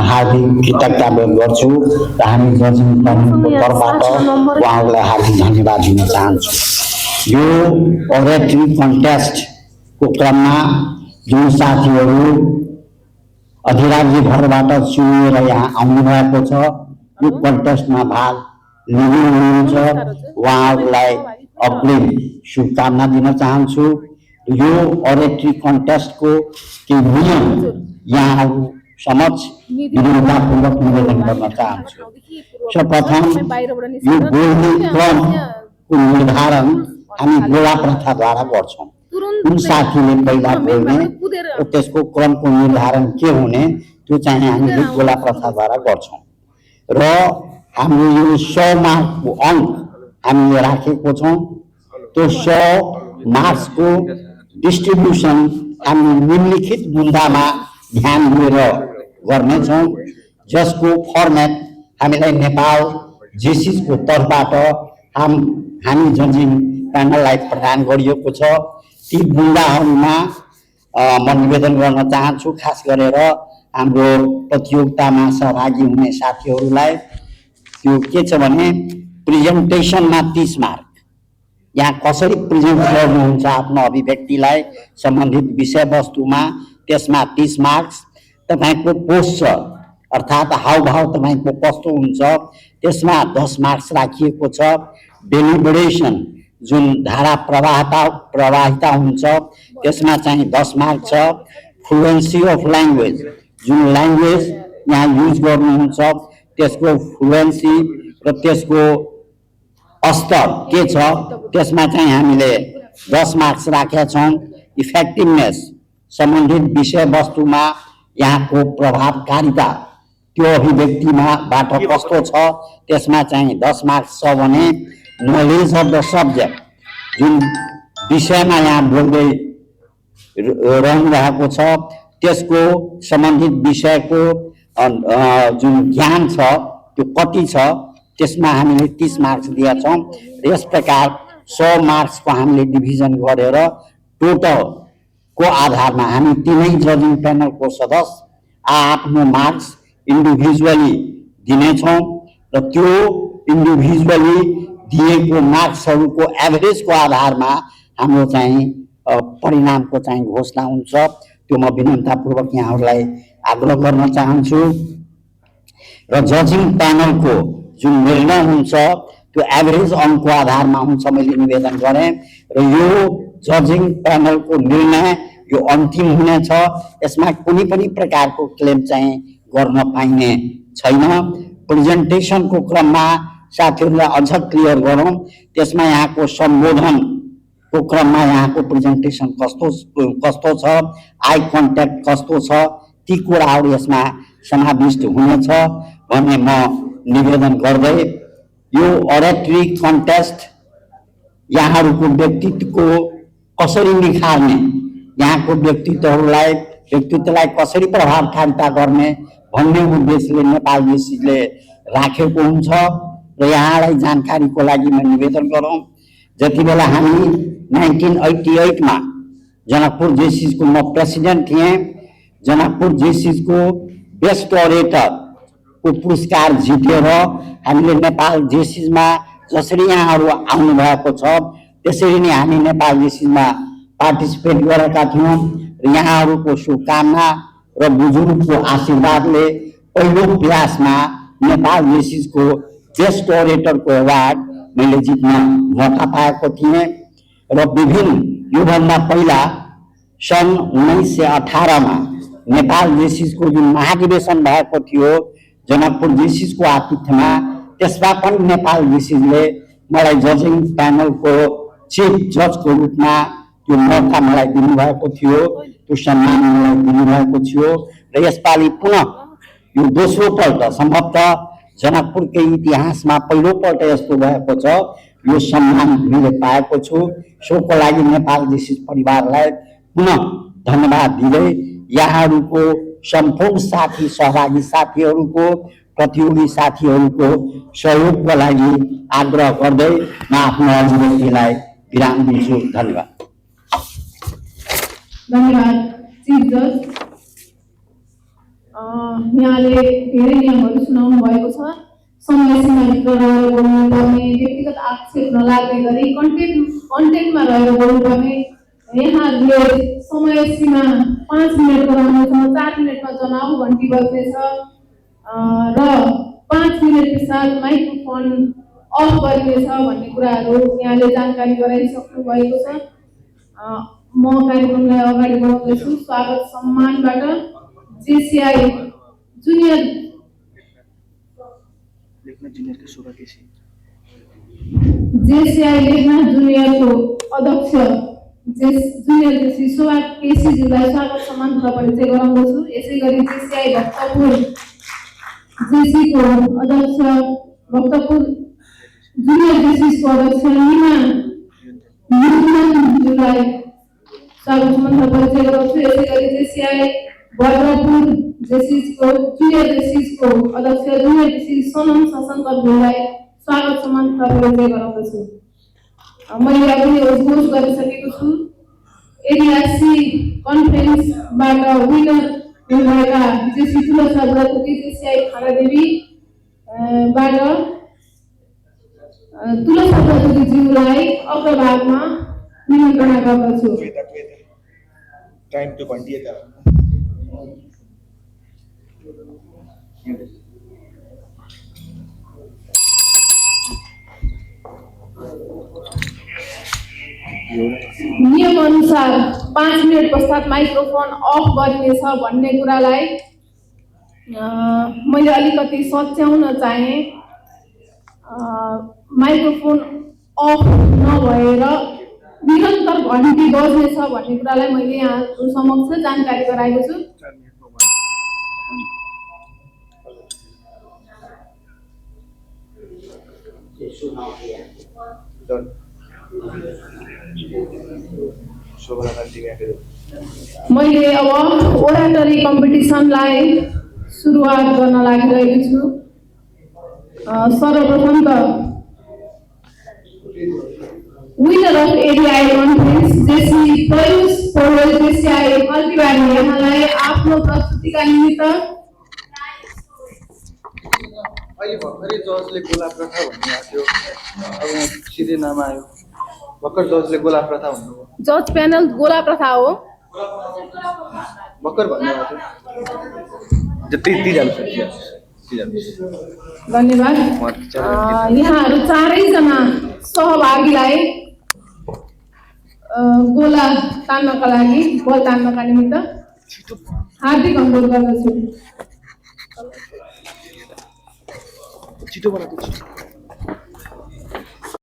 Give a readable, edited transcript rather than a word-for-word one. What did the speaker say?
हार्दिक कृतज्ञता व्यक्त गर्छु र हामी जजिङ प्यानलको तर्फबाट उहाँहरूलाई हार्दिक धन्यवाद दिन चाहन्छु। यो ओरेटरी कन्टेस्टको क्रममा जुन साथीहरू अधिराज्यभरबाट चुनिएर यहाँ आउनुभएको छ, यो कन्टेस्टमा भाग लिनुहुन्छ, उहाँहरूलाई अग्रिम शुभकामना दिन चाहन्छु। यो ओरेटरी कन्टेस्टको केही नियम यहाँहरू समक्ष विनम्रतापूर्वक निवेदन गर्न चाहन्छु। सर्वप्रथम यो बोल्ने क्रमको निर्धारण हामी गोला प्रथाद्वारा गर्छौँ। कुन साथीले पहिला बोल्ने र त्यसको क्रमको निर्धारण के हुने त्यो चाहिँ हामीले गोला प्रथाद्वारा गर्छौँ र हाम्रो यो 100 मार्कको अङ्क हामीले राखेको छौँ। त्यो 100 मार्क्सको डिस्ट्रिब्युसन हामी निम्नलिखित बुन्दामा ध्यान दिएर गर्नेछौँ, जसको फर्मेट हामीलाई नेपाल जेसिसको तर्फबाट हामी जजिङ प्यानललाई प्रदान गरिएको छ। ती बुन्दाहरूमा म निवेदन गर्न चाहन्छु, खास गरेर हाम्रो प्रतियोगितामा सहभागी हुने साथीहरूलाई त्यो के छ भने प्रेजेन्टेसनमा 30 मार्क, यहाँ कसरी प्रेजेन्ट गर्नुहुन्छ आफ्नो अभिव्यक्तिलाई सम्बन्धित विषयवस्तुमा त्यसमा 30 मार्क्स, तपाईको पोस्चर अर्थात् हावभाव तपाईको कस्तो हुन्छ त्यसमा 10 मार्क्स राखिएको छ। डेलिबरेसन जुन धारा प्रवाहिता हुन्छ त्यसमा चाहिँ 10 मार्क छ। फ्लुएन्सी अफ ल्याङ्ग्वेज, जुन ल्याङ्ग्वेज यहाँ युज गर्नुहुन्छ त्यसको फ्लुएन्सी र त्यसको स्तर के छ त्यसमा चाहिँ हामीले 10 मार्क्स राखेका छौँ। इफेक्टिभनेस, सम्बन्धित विषयवस्तुमा यहाँको प्रभावकारिता त्यो अभिव्यक्तिबाट कस्तो छ त्यसमा चाहिँ 10 मार्क्स छ भने नलेज अफ द सब्जेक्ट, जुन विषयमा यहाँ बोल्दै रहनुभएको छ त्यसको सम्बन्धित विषयको जुन ज्ञान छ त्यो कति छ त्यसमा हामीले 30 मार्क्स दिएका छौँ। यस प्रकार 100 मार्क्सको हामीले डिभिजन गरेर टोटलको आधारमा हामी तीनै जजिङ प्यानलको सदस्य आफ्नो मार्क्स इन्डिभिजुअली दिनेछौँ र त्यो इन्डिभिजुअली दिएको मार्क्सहरूको एभरेजको आधारमा हाम्रो चाहिँ परिणामको चाहिँ घोषणा हुन्छ। त्यो म विनम्रतापूर्वक यहाँहरूलाई आग्रह गर्न चाहन्छु र जजिङ प्यानलको जुन निर्णय हुन्छ त्यो एभरेज अङ्कको आधारमा हुन्छ मैले निवेदन गरेँ र यो जजिङ प्यानलको निर्णय यो अन्तिम हुनेछ। यसमा कुनै पनि प्रकारको क्लेम चाहिँ गर्न पाइने छैन। प्रेजेन्टेसनको क्रममा साथीहरूलाई अझ क्लियर गरौँ, त्यसमा यहाँको सम्बोधनको क्रममा यहाँको प्रेजेन्टेसन कस्तो छ, आई कन्ट्याक्ट कस्तो छ, ती कुराहरू यसमा समाविष्ट हुनेछ भन्ने म निवेदन गर्दै यो ओरेटरी कन्टेस्ट यहाँहरूको व्यक्तित्वको कसरी निखार्ने, यहाँको व्यक्तित्वलाई कसरी प्रभावकारिता गर्ने भन्ने उद्देश्यले नेपाल जेसिसले राखेको हुन्छ र यहाँलाई जानकारीको लागि म निवेदन गरौँ। जति बेला हामी 1988 मा जनकपुर जेसिसको म प्रेसिडेन्ट थिएँ, जनकपुर जेसिसको बेस्ट ओरेटरको पुरस्कार जितेर हामीले नेपाल जेसिसमा जसरी यहाँहरू आउनुभएको छ त्यसरी नै हामी नेपाल जेसिसमा पार्टिसिपेट गरेका थियौँ र यहाँहरूको शुभकामना र बुजुर्गको आशीर्वादले पहिलो प्रयासमा नेपाल जेसिसको बेस्ट ओरेटरको एवार्ड मैले जित्न मौका पाएको थिएँ र विभिन्न योभन्दा पहिला सन् 1918 मा नेपाल जेसिसको जुन महाधिवेशन भएको थियो जनकपुर जेसिसको आतिथ्यमा, त्यसमा पनि नेपाल जेसिसले मलाई जजिङ प्यानलको चिफ जजको रूपमा त्यो मौका मलाई दिनुभएको थियो, त्यो सम्मान मलाई दिनुभएको थियो र यसपालि पुनः यो दोस्रो पल्ट सम्भवतः जनकपुरकै इतिहासमा पहिलोपल्ट यस्तो भएको छ, यो सम्मान मैले पाएको छु। सोको लागि नेपाल जेसिस परिवारलाई पुनः धन्यवाद दिँदै यहाँहरूको सम्पूर्ण साथी सहभागी साथीहरूको प्रतियोगी साथीहरूको सहयोगको लागि आग्रह गर्दै म आफ्नो अभिव्यक्तिलाई विराम दिन्छु। धन्यवाद। धन्यवाद चिफ जज। यहाँले धेरै नियमहरू सुनाउनु भएको छ। समय सीमाभित्र रहेर बोल्नुपर्ने, व्यक्तिगत आक्षेप नलाग्ने गरी कन्टेन्टमा रहेर बोल्नुपर्ने। यहाँहरूले समय सीमा 5 मिनट गराउनु छ, 4 मिनटमा जनाउ घन्टी बज्नेछ र 5 मिनट पश्चात माइक्रोफोन अफ गरिनेछ भन्ने कुराहरू यहाँले जानकारी गराइसक्नु भएको छ। म कार्यक्रमलाई अगाडि बढाउँदैछु। स्वागत सम्मानबाट जेसीआई जुनियर लेखनाथ जुनियरको अध्यक्ष जुनियर जेसी शोभा केसीज्यूलाई स्वागत सम्मान तथा परिचय गराउँदछु। यसै गरी जेसीआई भक्तपुर जेसीको अध्यक्ष भक्तपुर जुनियर जेसीको अध्यक्ष निमा युद्धज्यूलाई स्वागत सम्मान तथा परिचय गराउँछु। यसै गरी जेसीआई भद्रपुर जेसीको जुनियर जेसीको अध्यक्ष जुनियर जेसी सोनम सशङ्करज्यूलाई स्वागत सम्मान तथा परिचय गराउँदछु। मैले अघि घोष गरिसकेको छु। एरियासी कन्फरेन्सबाट विनर हुनुभएका जेसी तुलसा बुढाथोकी जेसीआई खानादेवी बाट तुलसा बुढाथोकीज्यूलाई अग्रभागमा निमन्त्रणा गर्दछु। टाइम टु भनिदिएका नियम अनुसार 5 मिनट पश्चात माइक्रोफोन अफ गरिनेछ भन्ने कुरालाई मैले अलिकति सच्याउन चाहे। माइक्रोफोन अफ नभएर निरन्तर घन्टी बज्नेछ भन्ने कुरालाई मैले यहाँहरु समक्ष जानकारी गराएको छु। मैले अब ओराटरी कम्पिटिसनलाई सुरुवात गर्न लागिरहेको छु। सर्वप्रथम त विनर अफ एरियाई conference JC Prayush Paudel JCI मल्टीबारी यहाँलाई आफ्नो प्रस्तुतिका निमित्त अहिले भर्खरै जजले गोला प्रथा भन्नुभएको थियो। अब सिधै नाम आयो। भर्खर जजले गोला प्रथा भन्नुभयो। जज प्यानल गोला प्रथा हो भर्खर भन्नुभएको थियो। त्यति धन्यवाद। यहाँहरु चारैजना सहभागीलाई गोला तान्नका लागि बल तान्नका निमित्त हार्दिक अनुरोध गर्दछु। छिटो बनाएको